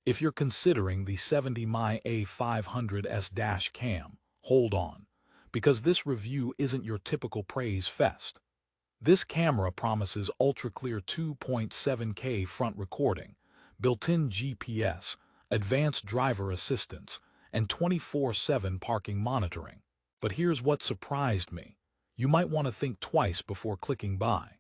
If you're considering the 70mai A500S dash cam, hold on, because this review isn't your typical praise fest. This camera promises ultra-clear 2.7K front recording, built-in GPS, advanced driver assistance, and 24/7 parking monitoring. But here's what surprised me. You might want to think twice before clicking buy.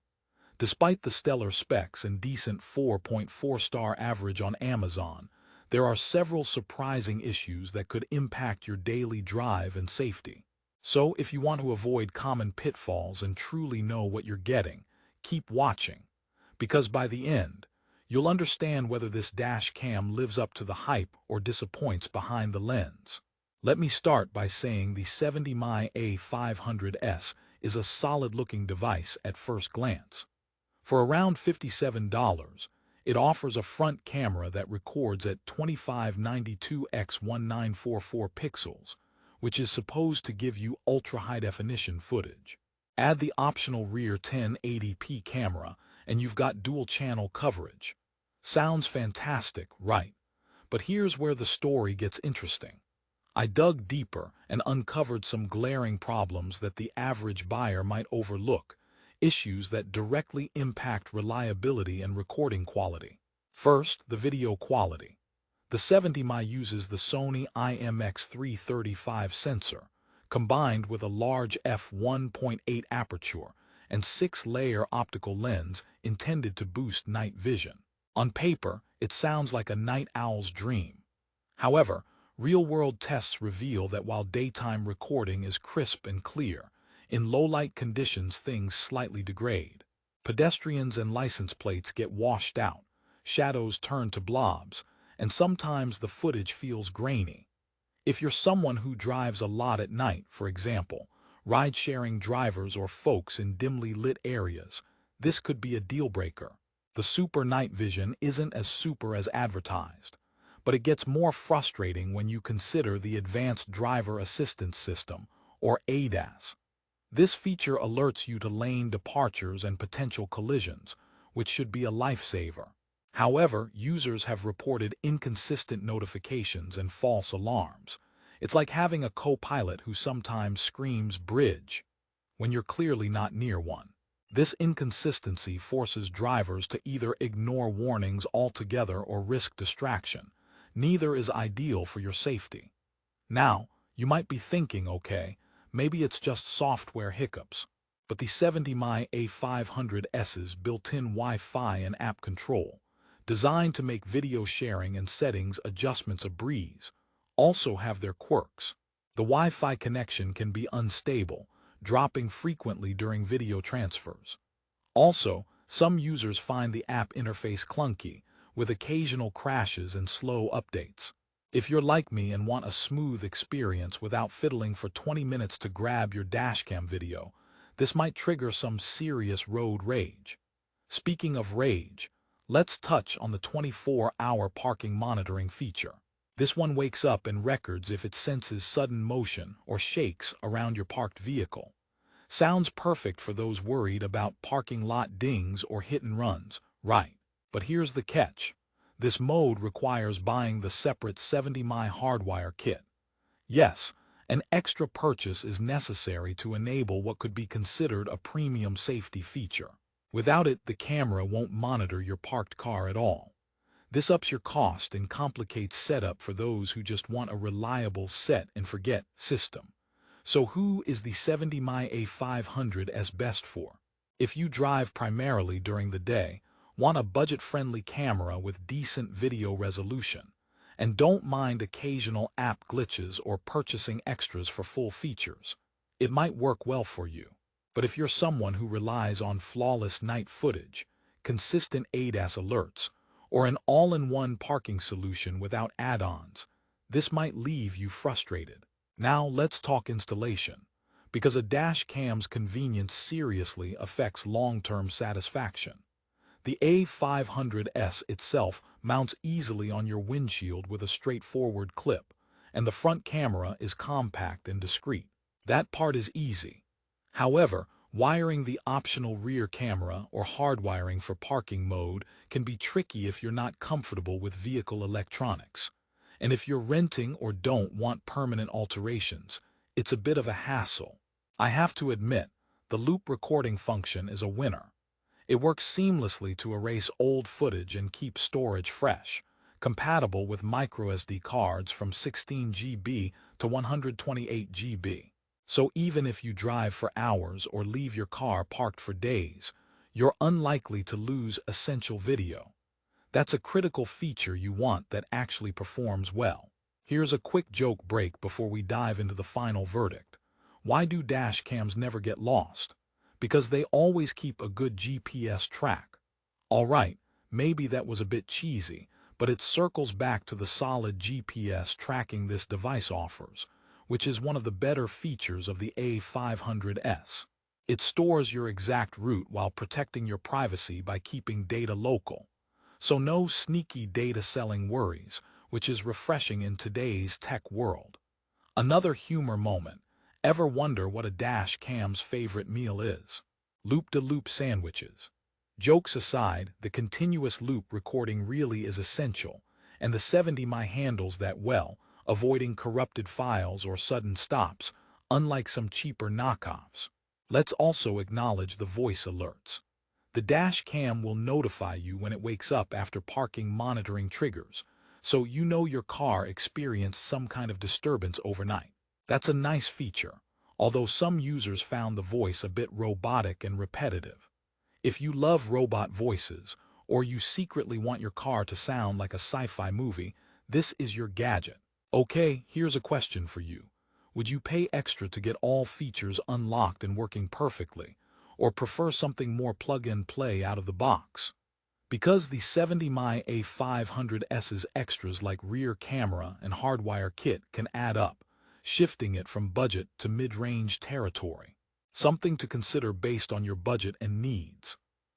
Despite the stellar specs and decent 4.4-star average on Amazon, there are several surprising issues that could impact your daily drive and safety. So if you want to avoid common pitfalls and truly know what you're getting, keep watching, because by the end, you'll understand whether this dash cam lives up to the hype or disappoints behind the lens. Let me start by saying the 70mai A500S is a solid-looking device at first glance. For around $57, it offers a front camera that records at 2592 x 1944 pixels, which is supposed to give you ultra-high-definition footage. Add the optional rear 1080p camera, and you've got dual-channel coverage. Sounds fantastic, right? But here's where the story gets interesting. I dug deeper and uncovered some glaring problems that the average buyer might overlook, issues that directly impact reliability and recording quality. First, the video quality. The 70mai uses the Sony IMX335 sensor, combined with a large f1.8 aperture and 6-layer optical lens intended to boost night vision. On paper, it sounds like a night owl's dream. However, real-world tests reveal that while daytime recording is crisp and clear, in low-light conditions things slightly degrade. Pedestrians and license plates get washed out, shadows turn to blobs, and sometimes the footage feels grainy. If you're someone who drives a lot at night, for example, ride-sharing drivers or folks in dimly lit areas, this could be a deal-breaker. The super night vision isn't as super as advertised, but it gets more frustrating when you consider the Advanced Driver Assistance System, or ADAS. This feature alerts you to lane departures and potential collisions, which should be a lifesaver. However, users have reported inconsistent notifications and false alarms. It's like having a co-pilot who sometimes screams "bridge" when you're clearly not near one. This inconsistency forces drivers to either ignore warnings altogether or risk distraction. Neither is ideal for your safety. Now, you might be thinking, okay, maybe it's just software hiccups. But the 70mai A500S's built-in Wi-Fi and app control, designed to make video sharing and settings adjustments a breeze, also have their quirks. The Wi-Fi connection can be unstable, dropping frequently during video transfers. Also, some users find the app interface clunky, with occasional crashes and slow updates. If you're like me and want a smooth experience without fiddling for 20 minutes to grab your dashcam video, this might trigger some serious road rage. Speaking of rage, let's touch on the 24-hour parking monitoring feature. This one wakes up and records if it senses sudden motion or shakes around your parked vehicle. Sounds perfect for those worried about parking lot dings or hit and runs, right? But here's the catch. This mode requires buying the separate 70mai hardwire kit. Yes, an extra purchase is necessary to enable what could be considered a premium safety feature. Without it, the camera won't monitor your parked car at all. This ups your cost and complicates setup for those who just want a reliable set-and-forget system. So who is the 70mai A500S best for? If you drive primarily during the day, want a budget-friendly camera with decent video resolution, and don't mind occasional app glitches or purchasing extras for full features, it might work well for you. But if you're someone who relies on flawless night footage, consistent ADAS alerts, or an all-in-one parking solution without add-ons, this might leave you frustrated. Now let's talk installation, because a dash cam's convenience seriously affects long-term satisfaction. The A500S itself mounts easily on your windshield with a straightforward clip, and the front camera is compact and discreet. That part is easy. However, Wiring the optional rear camera or hardwiring for parking mode can be tricky if you're not comfortable with vehicle electronics. And if you're renting or don't want permanent alterations, it's a bit of a hassle. I have to admit, the loop recording function is a winner. It works seamlessly to erase old footage and keep storage fresh, compatible with microSD cards from 16 GB to 128 GB. So even if you drive for hours or leave your car parked for days, you're unlikely to lose essential video. That's a critical feature you want that actually performs well. Here's a quick joke break before we dive into the final verdict. Why do dash cams never get lost? Because they always keep a good GPS track. Alright, maybe that was a bit cheesy, but it circles back to the solid GPS tracking this device offers, which is one of the better features of the A500S. It stores your exact route while protecting your privacy by keeping data local. So no sneaky data selling worries, which is refreshing in today's tech world. Another humor moment. Ever wonder what a dash cam's favorite meal is? Loop-de-loop sandwiches. Jokes aside, the continuous loop recording really is essential, and the 70mai handles that well, avoiding corrupted files or sudden stops, unlike some cheaper knockoffs. Let's also acknowledge the voice alerts. The dash cam will notify you when it wakes up after parking monitoring triggers, so you know your car experienced some kind of disturbance overnight. That's a nice feature, although some users found the voice a bit robotic and repetitive. If you love robot voices, or you secretly want your car to sound like a sci-fi movie, this is your gadget. Okay, here's a question for you. Would you pay extra to get all features unlocked and working perfectly, or prefer something more plug-and-play out of the box? Because the 70mai A500S's extras like rear camera and hardwire kit can add up, shifting it from budget to mid-range territory. Something to consider based on your budget and needs.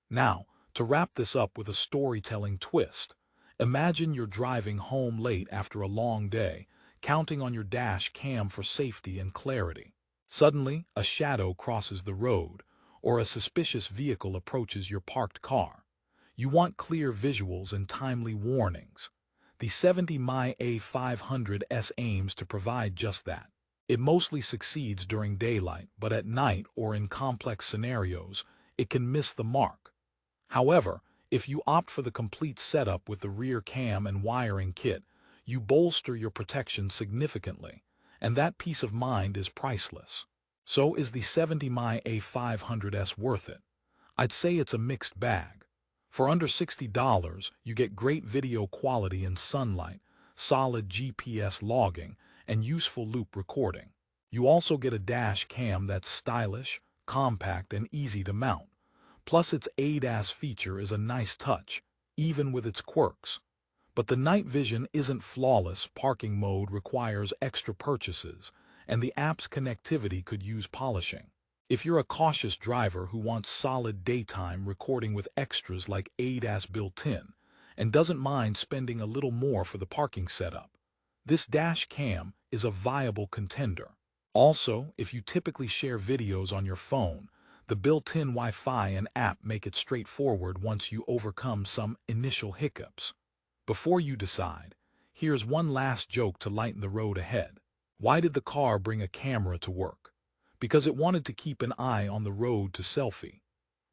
Now, to wrap this up with a storytelling twist, imagine you're driving home late after a long day, counting on your dash cam for safety and clarity. Suddenly, a shadow crosses the road, or a suspicious vehicle approaches your parked car. You want clear visuals and timely warnings. The 70mai A500S aims to provide just that. It mostly succeeds during daylight, but at night or in complex scenarios, it can miss the mark. However, if you opt for the complete setup with the rear cam and wiring kit, you bolster your protection significantly, and that peace of mind is priceless. So is the 70mai A500S worth it? I'd say it's a mixed bag. For under $60, you get great video quality in sunlight, solid GPS logging, and useful loop recording. You also get a dash cam that's stylish, compact, and easy to mount. Plus its ADAS feature is a nice touch, even with its quirks. But the night vision isn't flawless. Parking mode requires extra purchases, and the app's connectivity could use polishing. If you're a cautious driver who wants solid daytime recording with extras like ADAS built-in, and doesn't mind spending a little more for the parking setup, this dash cam is a viable contender. Also, if you typically share videos on your phone, the built-in Wi-Fi and app make it straightforward once you overcome some initial hiccups. Before you decide, here's one last joke to lighten the road ahead. Why did the car bring a camera to work? Because it wanted to keep an eye on the road to selfie.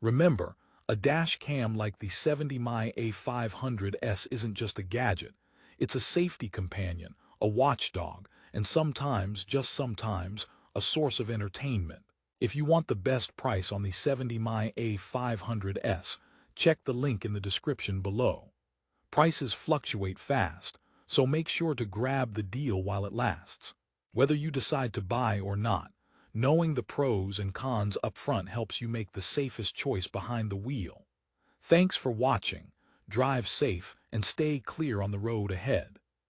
Remember, a dash cam like the 70mai A500S isn't just a gadget. It's a safety companion, a watchdog, and sometimes, just sometimes, a source of entertainment. If you want the best price on the 70mai A500S, check the link in the description below. Prices fluctuate fast, so make sure to grab the deal while it lasts. Whether you decide to buy or not, knowing the pros and cons up front helps you make the safest choice behind the wheel. Thanks for watching. Drive safe and stay clear on the road ahead.